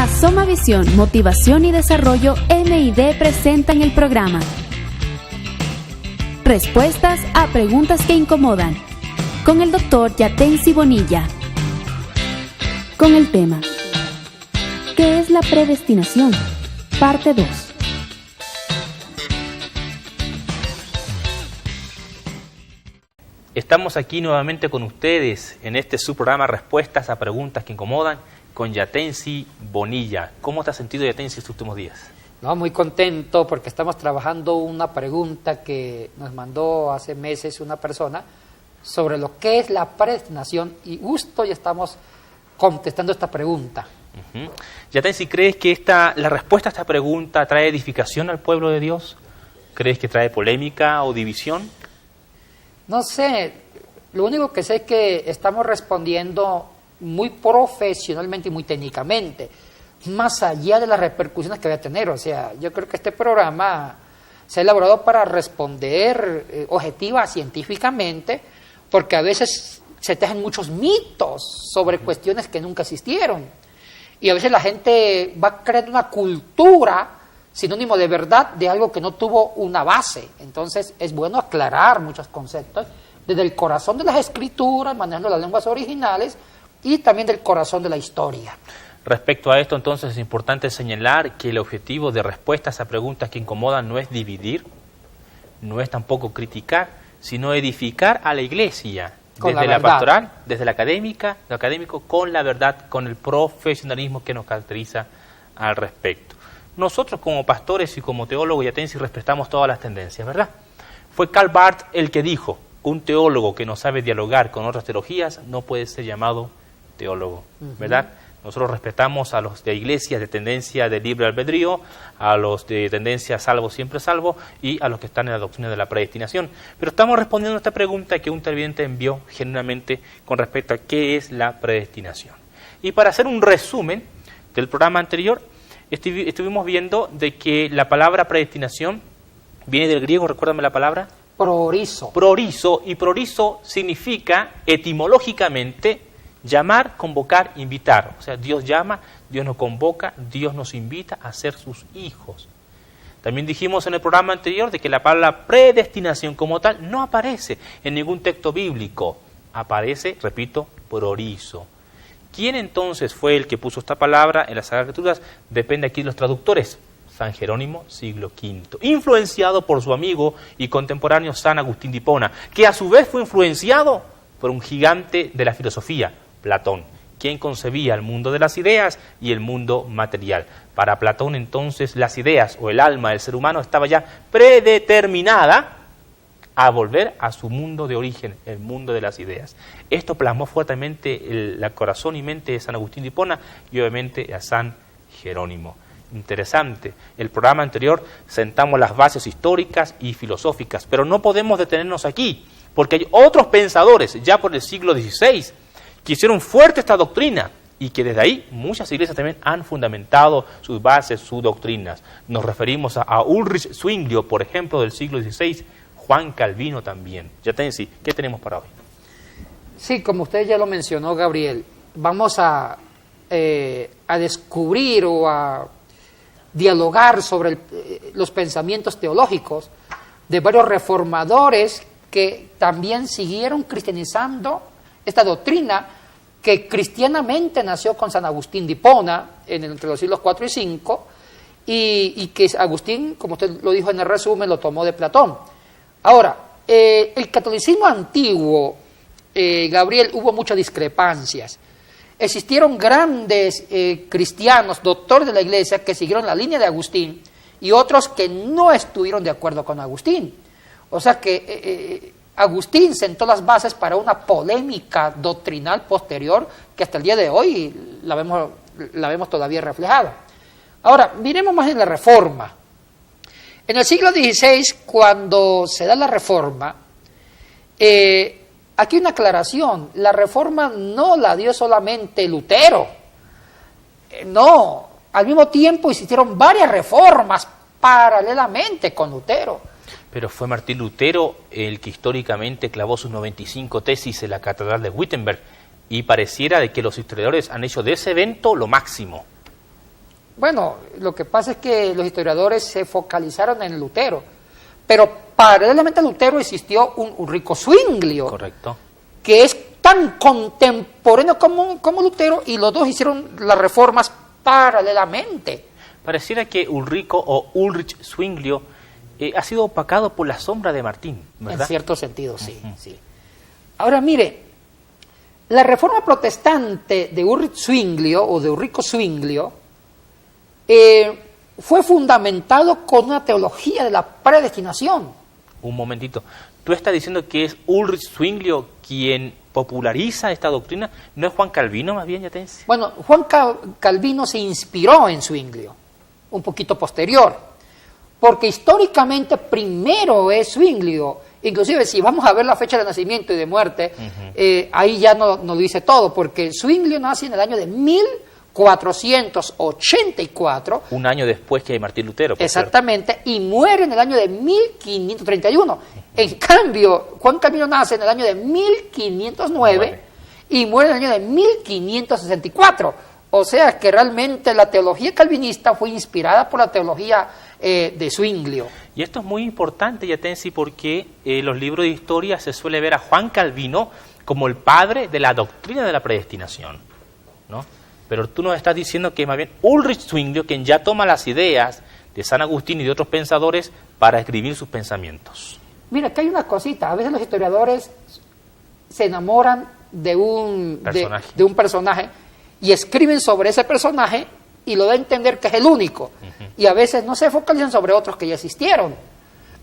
Asoma Visión, Motivación y Desarrollo MID presentan el programa Respuestas a Preguntas que Incomodan, con el Dr. Yatensi Bonilla, con el tema ¿qué es la predestinación? Parte 2. Estamos aquí nuevamente con ustedes en este su programa Respuestas a Preguntas que Incomodan con Yatensi Bonilla. ¿Cómo te has sentido, Yatensi, estos últimos días? No, muy contento porque estamos trabajando una pregunta que nos mandó hace meses una persona sobre lo que es la predestinación y justo ya estamos contestando esta pregunta. Yatensi, ¿crees que la respuesta a esta pregunta trae edificación al pueblo de Dios? ¿Crees que trae polémica o división? No sé, lo único que sé es que estamos respondiendo muy profesionalmente y muy técnicamente, más allá de las repercusiones que va a tener. O sea, yo creo que este programa se ha elaborado para responder objetiva, científicamente, porque a veces se tejen muchos mitos sobre cuestiones que nunca existieron. Y a veces la gente va creando una cultura sinónimo de verdad de algo que no tuvo una base. Entonces es bueno aclarar muchos conceptos desde el corazón de las escrituras, manejando las lenguas originales y también del corazón de la historia. Respecto a esto, entonces, es importante señalar que el objetivo de Respuestas a Preguntas que Incomodan no es dividir, no es tampoco criticar, sino edificar a la iglesia, desde la pastoral, desde la académica, lo académico, con la verdad, con el profesionalismo que nos caracteriza al respecto. Nosotros como pastores y como teólogos, Yatensi, respetamos todas las tendencias, ¿verdad? Fue Karl Barth el que dijo, un teólogo que no sabe dialogar con otras teologías no puede ser llamado teólogo, ¿verdad? Nosotros respetamos a los de iglesias de tendencia de libre albedrío, a los de tendencia salvo siempre salvo y a los que están en la doctrina de la predestinación. Pero estamos respondiendo a esta pregunta que un televidente envió genuinamente con respecto a qué es la predestinación. Y para hacer un resumen del programa anterior, estuvimos viendo de que la palabra predestinación viene del griego, recuérdame la palabra. Proorizo. Proorizo, y proorizo significa etimológicamente llamar, convocar, invitar. O sea, Dios llama, Dios nos convoca, Dios nos invita a ser sus hijos. También dijimos en el programa anterior de que la palabra predestinación como tal no aparece en ningún texto bíblico. Aparece, repito, proorizo. ¿Quién entonces fue el que puso esta palabra en las Sagradas Escrituras? Depende aquí de los traductores. San Jerónimo, siglo V, influenciado por su amigo y contemporáneo San Agustín de Hipona, que a su vez fue influenciado por un gigante de la filosofía, Platón, quien concebía el mundo de las ideas y el mundo material. Para Platón, entonces, las ideas o el alma del ser humano estaba ya predeterminada a volver a su mundo de origen, el mundo de las ideas. Esto plasmó fuertemente el corazón y mente de San Agustín de Hipona y obviamente a San Jerónimo. Interesante. El programa anterior sentamos las bases históricas y filosóficas, pero no podemos detenernos aquí, porque hay otros pensadores, ya por el siglo XVI, que hicieron fuerte esta doctrina y que desde ahí muchas iglesias también han fundamentado sus bases, sus doctrinas. Nos referimos a Ulrich Zwinglio, por ejemplo, del siglo XVI, Juan Calvino también. Yatensi, ¿qué tenemos para hoy? Sí, como usted ya lo mencionó, Gabriel, vamos a descubrir o a dialogar sobre los pensamientos teológicos de varios reformadores que también siguieron cristianizando esta doctrina que cristianamente nació con San Agustín de Hipona entre los siglos IV y V y que Agustín, como usted lo dijo en el resumen, lo tomó de Platón. Ahora, el catolicismo antiguo, Gabriel, hubo muchas discrepancias. Existieron grandes cristianos, doctores de la Iglesia, que siguieron la línea de Agustín y otros que no estuvieron de acuerdo con Agustín. O sea que Agustín sentó las bases para una polémica doctrinal posterior que hasta el día de hoy la vemos todavía reflejada. Ahora, miremos más en la Reforma. En el siglo XVI, cuando se da la Reforma, aquí una aclaración, la Reforma no la dio solamente Lutero, no, al mismo tiempo existieron varias reformas paralelamente con Lutero. Pero fue Martín Lutero el que históricamente clavó sus 95 tesis en la Catedral de Wittenberg y pareciera de que los historiadores han hecho de ese evento lo máximo. Bueno, lo que pasa es que los historiadores se focalizaron en Lutero, pero paralelamente a Lutero existió un Ulrico Zwinglio, Correcto. que es tan contemporáneo como Lutero, y los dos hicieron las reformas paralelamente. Pareciera que Ulrico o Ulrich Zwinglio ha sido opacado por la sombra de Martín, ¿verdad? En cierto sentido, sí, sí. Ahora, mire, la reforma protestante de Ulrich Zwinglio, o de Ulrico Zwinglio, fue fundamentado con una teología de la predestinación. Un momentito. ¿Tú estás diciendo que es Ulrich Zwinglio quien populariza esta doctrina? ¿No es Juan Calvino más bien, Yatensi? Bueno, Juan Calvino se inspiró en Zwinglio, un poquito posterior, porque históricamente primero es Zwinglio. Inclusive si vamos a ver la fecha de nacimiento y de muerte, ahí ya no lo dice todo, porque Zwinglio nace en el año de 1484. Un año después que Martín Lutero. Exactamente, y muere en el año de 1531. En cambio, Juan Calvino nace en el año de 1509 y muere en el año de 1564. O sea que realmente la teología calvinista fue inspirada por la teología de Zwinglio. Y esto es muy importante, Yatensi, porque en los libros de historia se suele ver a Juan Calvino como el padre de la doctrina de la predestinación, ¿no? Pero tú nos estás diciendo que es más bien Ulrich Zwinglio quien ya toma las ideas de San Agustín y de otros pensadores para escribir sus pensamientos. Mira, que hay una cosita. A veces los historiadores se enamoran de un personaje y escriben sobre ese personaje y lo da a entender que es el único. Y a veces no se focalizan sobre otros que ya existieron.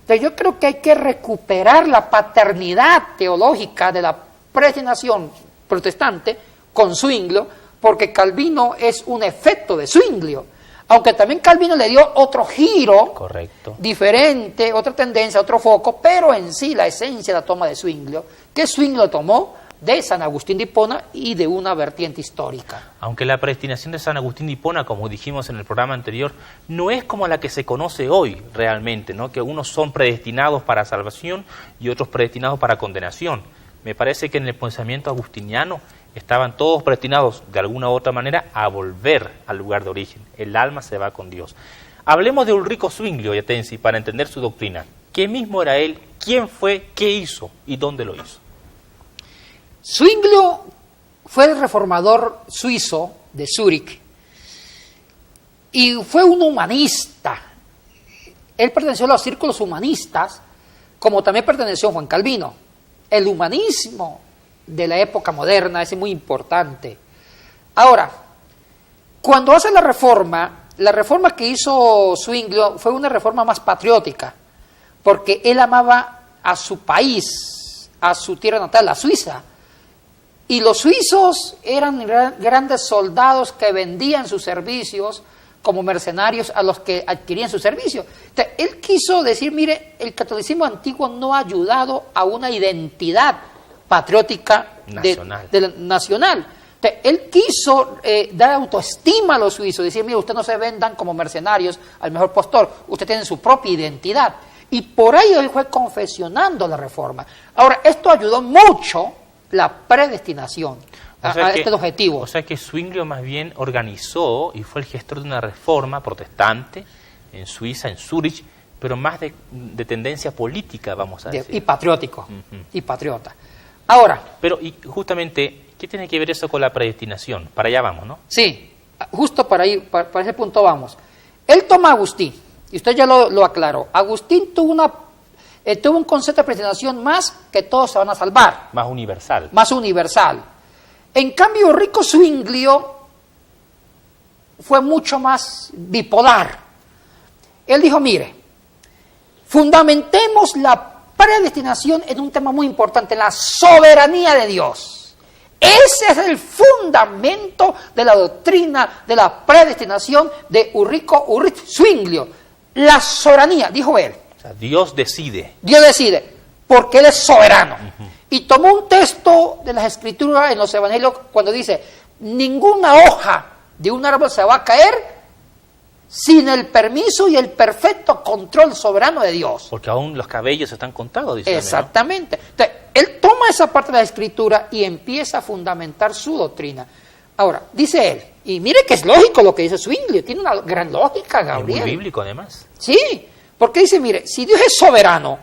Entonces yo creo que hay que recuperar la paternidad teológica de la predestinación protestante con Zwinglio, porque Calvino es un efecto de Zwinglio. Aunque también Calvino le dio otro giro, correcto, diferente, otra tendencia, otro foco, pero en sí la esencia la toma de Zwinglio, que Zwinglio tomó de San Agustín de Hipona y de una vertiente histórica. Aunque la predestinación de San Agustín de Hipona, como dijimos en el programa anterior, no es como la que se conoce hoy realmente, ¿no? Que unos son predestinados para salvación y otros predestinados para condenación. Me parece que en el pensamiento agustiniano estaban todos predestinados de alguna u otra manera a volver al lugar de origen. El alma se va con Dios. Hablemos de Ulrico Zwinglio, Yatensi, para entender su doctrina. ¿Qué mismo era él? ¿Quién fue? ¿Qué hizo? ¿Y dónde lo hizo? Zwinglio fue el reformador suizo de Zúrich y fue un humanista. Él perteneció a los círculos humanistas, como también perteneció Juan Calvino. El humanismo de la época moderna es muy importante. Ahora, cuando hace la reforma que hizo Zwinglio fue una reforma más patriótica, porque él amaba a su país, a su tierra natal, a Suiza. Y los suizos eran grandes soldados que vendían sus servicios como mercenarios a los que adquirían su servicio. Entonces, él quiso decir, mire, el catolicismo antiguo no ha ayudado a una identidad patriótica nacional. Entonces, él quiso dar autoestima a los suizos, decir, mire, ustedes no se vendan como mercenarios al mejor postor, ustedes tienen su propia identidad. Y por ahí él fue confesionando la reforma. Ahora, esto ayudó mucho la predestinación a este objetivo. O sea que Zwinglio más bien organizó y fue el gestor de una reforma protestante en Suiza, en Zúrich, pero más de tendencia política, vamos a decir. Y patriótico, y patriota. Ahora... Pero, y justamente, ¿qué tiene que ver eso con la predestinación? Para allá vamos, ¿no? Sí, justo para ese punto vamos. Él toma a Agustín, y usted ya lo aclaró. Agustín tuvo un concepto de predestinación más que todos se van a salvar. Más universal. Más universal. En cambio, Ulrico Zwinglio fue mucho más bipolar. Él dijo, mire, fundamentemos la predestinación en un tema muy importante, la soberanía de Dios. Ese es el fundamento de la doctrina de la predestinación de Ulrich Zwinglio. La soberanía, dijo él. O sea, Dios decide. Dios decide, porque Él es soberano. Y tomó un texto de las Escrituras en los Evangelios cuando dice, ninguna hoja de un árbol se va a caer sin el permiso y el perfecto control soberano de Dios. Porque aún los cabellos están contados, dice. Exactamente. Entonces, él toma esa parte de la Escritura y empieza a fundamentar su doctrina. Ahora, dice él, y mire que es lógico lo que dice Zwinglio, tiene una gran lógica, Es Gabriel. muy bíblico además. Sí, porque dice, mire, si Dios es soberano,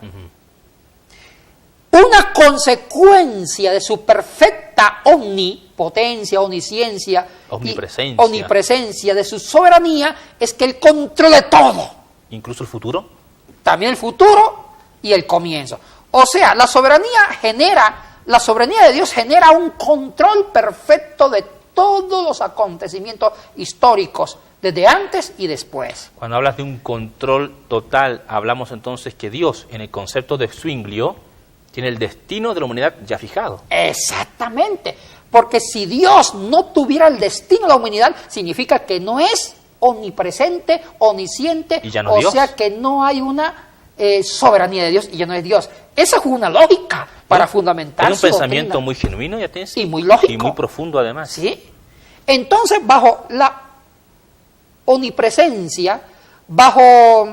una consecuencia de su perfecta omnipotencia, omnisciencia, Omnipresencia. y omnipresencia de su soberanía es que Él controle todo, Incluso el futuro. también el futuro y el comienzo. O sea, la soberanía de Dios genera un control perfecto de todos los acontecimientos históricos, desde antes y después. Cuando hablas de un control total, hablamos entonces que Dios, en el concepto de Zwinglio, tiene el destino de la humanidad ya fijado. Exactamente, porque si Dios no tuviera el destino de la humanidad, significa que no es omnipresente, omnisciente, Y ya no o Dios. sea que no hay una soberanía de Dios y ya no es Dios. Esa es una lógica para fundamentar Es un su pensamiento doctrina. muy genuino, ya te Y muy lógico. Y muy profundo además. ¿Sí? Entonces, bajo la omnipresencia, bajo,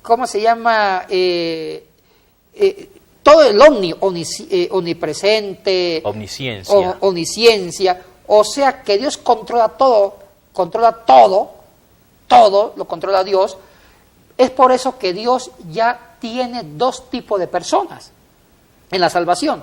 ¿cómo se llama? Todo el omnipresente, Omnisciencia. omnisciencia, o sea que Dios controla todo, lo controla Dios. Es por eso que Dios ya tiene dos tipos de personas en la salvación: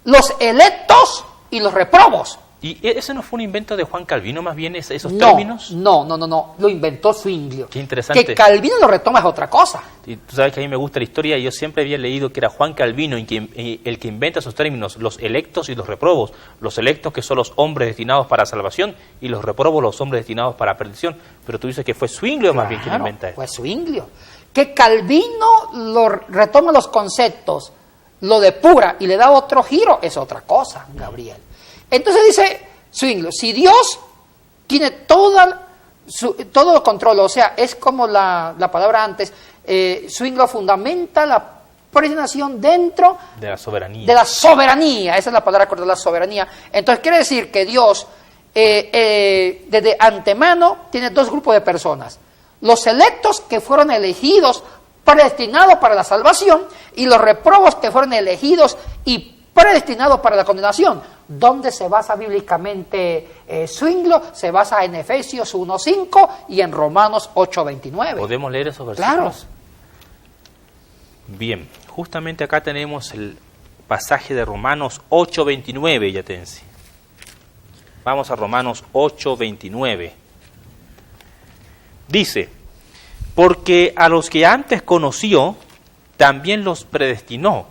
los electos y los reprobos. ¿Y ese no fue un invento de Juan Calvino, más bien, esos No, términos? no, lo inventó Zwinglio. Qué interesante. Que Calvino lo retoma es otra cosa. Y tú sabes que a mí me gusta la historia y yo siempre había leído que era Juan Calvino el que inventa esos términos, los electos y los reprobos. Los electos que son los hombres destinados para salvación y los reprobos los hombres destinados para perdición. Pero tú dices que fue Zwinglio más bien quien Claro, inventa eso. pues Zwinglio. Que Calvino lo retoma los conceptos, lo depura y le da otro giro, es otra cosa, Gabriel. Entonces dice Zwinglio, si Dios tiene todo el control, o sea, es como la palabra antes, Zwinglio fundamenta la predestinación dentro De la soberanía. de la soberanía, esa es la palabra correcta, la soberanía. Entonces quiere decir que Dios desde antemano tiene dos grupos de personas: los electos que fueron elegidos, predestinados para la salvación, y los reprobos que fueron elegidos y predestinados para la condenación. ¿Dónde se basa bíblicamente Zwinglio? Se basa en Efesios 1:5 y en Romanos 8:29. ¿Podemos leer esos versículos? Claro. Bien, justamente acá tenemos el pasaje de Romanos 8:29, Yatensi. Vamos a Romanos 8:29. Dice: porque a los que antes conoció, también los predestinó,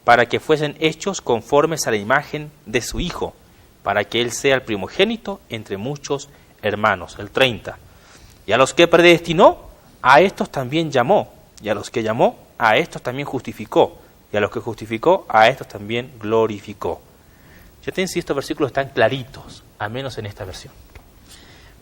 para que fuesen hechos conformes a la imagen de su Hijo, para que Él sea el primogénito entre muchos hermanos. El 30. Y a los que predestinó, a estos también llamó, y a los que llamó, a estos también justificó, y a los que justificó, a estos también glorificó. Ya te insisto, estos versículos están claritos, al menos en esta versión.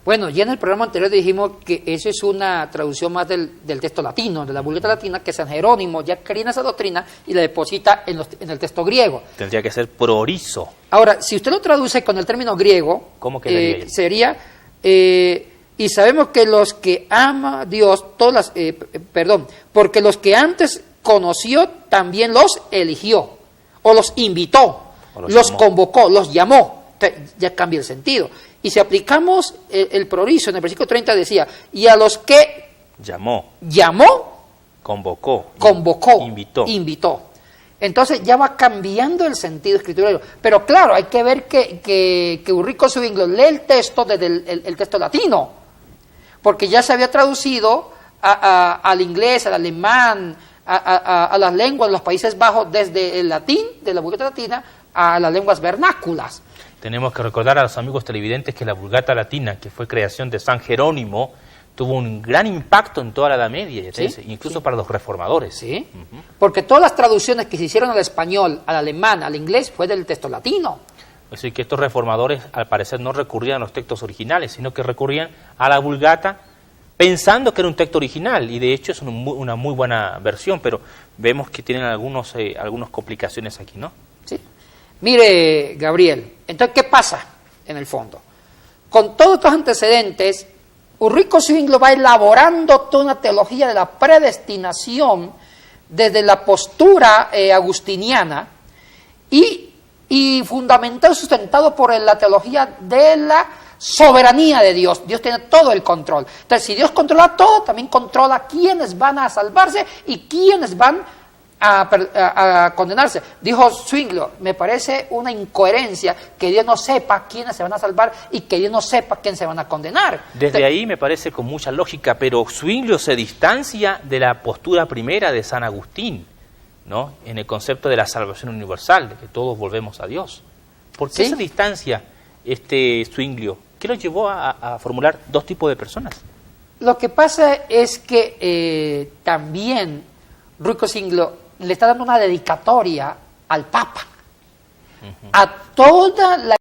Bueno, ya en el programa anterior dijimos que eso es una traducción más del texto latino, de la Vulgata Latina, que San Jerónimo ya creía en esa doctrina y la deposita en el texto griego. Tendría que ser prorizo. Ahora, si usted lo traduce con el término griego, ¿Cómo quedaría? sería, y sabemos que los que ama a Dios, porque los que antes conoció también los eligió, o los invitó, O los llamó. convocó, los llamó. Entonces, ya cambia el sentido. Y si aplicamos el prorizo, en el versículo 30 decía, y a los que Llamó, llamó, convocó, convocó, invitó. Entonces ya va cambiando el sentido escriturero. Pero claro, hay que ver que Ulrico Zwinglio lee el texto desde el texto latino, porque ya se había traducido al inglés, al alemán, a las lenguas de los Países Bajos, desde el latín, de la Vulgata Latina, a las lenguas vernáculas. Tenemos que recordar a los amigos televidentes que la Vulgata Latina, que fue creación de San Jerónimo, tuvo un gran impacto en toda la Edad Media, Sí, incluso sí. para los reformadores. ¿Sí? Porque todas las traducciones que se hicieron al español, al alemán, al inglés, fue del texto latino. Es decir, que estos reformadores, al parecer, no recurrían a los textos originales, sino que recurrían a la Vulgata pensando que era un texto original, y de hecho es una muy buena versión, pero vemos que tienen algunas complicaciones aquí, ¿no? ¿Sí? Mire, Gabriel, entonces, ¿qué pasa en el fondo? Con todos estos antecedentes, Ulrico Zwinglio va elaborando toda una teología de la predestinación desde la postura agustiniana y y fundamentado y sustentado por la teología de la soberanía de Dios. Dios tiene todo el control. Entonces, si Dios controla todo, también controla quiénes van a salvarse y quiénes van a condenarse. Dijo Zwinglio, me parece una incoherencia que Dios no sepa quiénes se van a salvar y que Dios no sepa quiénes se van a condenar. Desde ahí me parece con mucha lógica, pero Zwinglio se distancia de la postura primera de San Agustín, ¿no? En el concepto de la salvación universal, de que todos volvemos a Dios. ¿Por qué ¿Sí? se distancia Zwinglio? ¿Qué lo llevó a formular dos tipos de personas? Lo que pasa es que también Rudolf Zwinglio le está dando una dedicatoria al Papa, a toda la